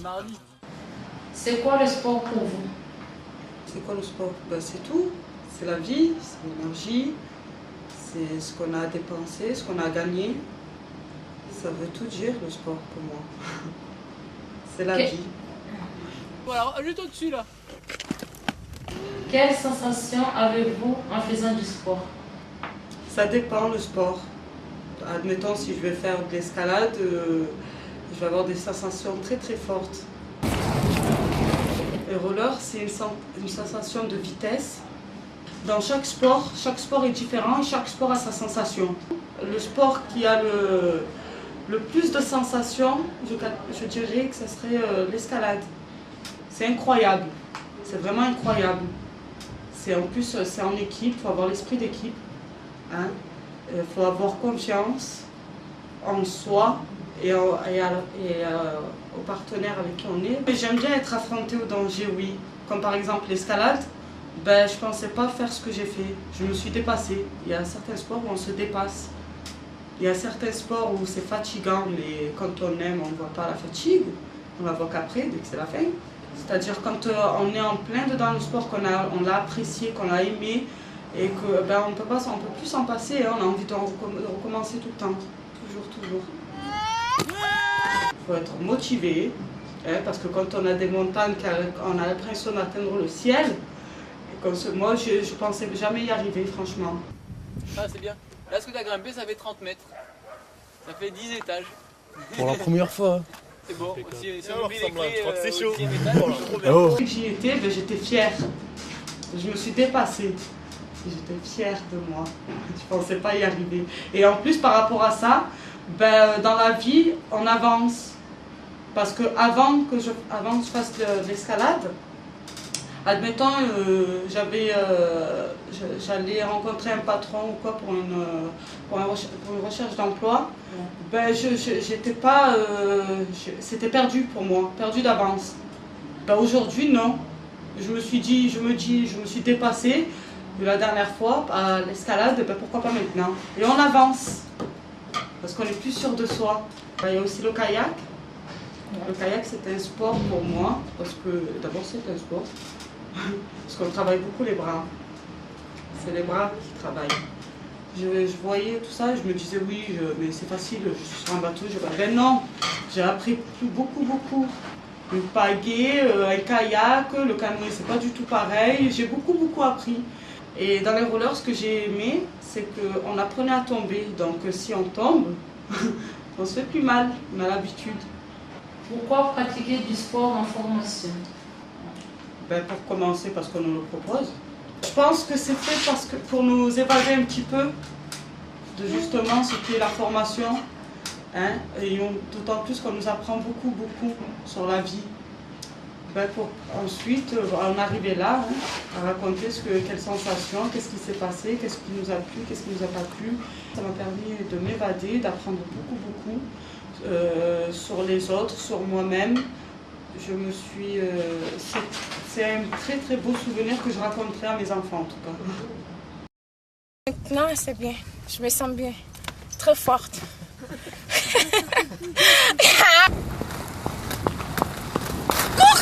mardi. C'est quoi le sport pour vous? C'est quoi le sport? Ben, c'est tout. C'est la vie, c'est l'énergie, c'est ce qu'on a dépensé, ce qu'on a gagné. Ça veut tout dire le sport pour moi. C'est la vie. Voilà, juste au-dessus là. Quelle sensation avez-vous en faisant du sport? Ça dépend le sport. Admettons, si je vais faire de l'escalade, je vais avoir des sensations très très fortes. Le roller, c'est une sensation de vitesse. Dans chaque sport est différent et chaque sport a sa sensation. Le sport qui a le plus de sensations, je dirais que ce serait l'escalade. C'est incroyable, c'est vraiment incroyable. En plus, c'est en équipe, il faut avoir l'esprit d'équipe. Hein. Faut avoir confiance en soi et au partenaire avec qui on est. J'aime bien être affrontée au danger, oui. Comme par exemple l'escalade, ben, je ne pensais pas faire ce que j'ai fait. Je me suis dépassée. Il y a certains sports où on se dépasse. Il y a certains sports où c'est fatigant, mais quand on aime, on ne voit pas la fatigue. On la voit qu'après, dès que c'est la fin. C'est-à-dire quand on est en plein dedans le sport, on l'a apprécié, qu'on l'a aimé, et que ben, on peut plus s'en passer, hein, on a envie de recommencer tout le temps, toujours. Il faut être motivé, hein, parce que quand on a des montagnes, on a l'impression d'atteindre le ciel, et moi je ne pensais jamais y arriver, franchement. Ah, c'est bien. Là, ce que tu as grimpé, ça fait 30 mètres. Ça fait 10 étages. Pour la première fois. C'est bon. Si on oublie les clés, c'est chaud. Quand j'y étais, ben, j'étais fière. Je me suis dépassée. J'étais fière de moi. Je ne pensais pas y arriver. Et en plus, par rapport à ça, ben, dans la vie, on avance. Parce que avant que je fasse de l'escalade, admettons, j'allais rencontrer un patron ou quoi pour une recherche d'emploi, ben j'étais pas, c'était perdu pour moi, perdu d'avance. Ben aujourd'hui non, je me suis dépassée la dernière fois à l'escalade, ben pourquoi pas maintenant? Et on avance, parce qu'on est plus sûr de soi. Ben, il y a aussi le kayak. Le kayak c'est un sport pour moi, parce que d'abord c'est un sport. Parce qu'on travaille beaucoup les bras. C'est les bras qui travaillent. Je voyais tout ça, je me disais oui, mais c'est facile, je suis sur un bateau, ben non, j'ai appris beaucoup. Le pagaie, un kayak, le canoë, c'est pas du tout pareil. J'ai beaucoup appris. Et dans les rollers, ce que j'ai aimé, c'est qu'on apprenait à tomber. Donc si on tombe, on se fait plus mal, on a l'habitude. Pourquoi pratiquer du sport en formation? Ben, pour commencer, parce qu'on nous le propose. Je pense que c'est fait pour nous évader un petit peu de justement ce qui est la formation. Hein, et d'autant plus qu'on nous apprend beaucoup sur la vie. Ben, pour ensuite en arriver là, hein, à raconter quelles sensations, qu'est-ce qui s'est passé, qu'est-ce qui nous a plu, qu'est-ce qui nous a pas plu. Ça m'a permis de m'évader, d'apprendre beaucoup sur les autres, sur moi-même. C'est un très beau souvenir que je raconterai à mes enfants en tout cas. Maintenant, c'est bien. Je me sens bien. Très forte. Cours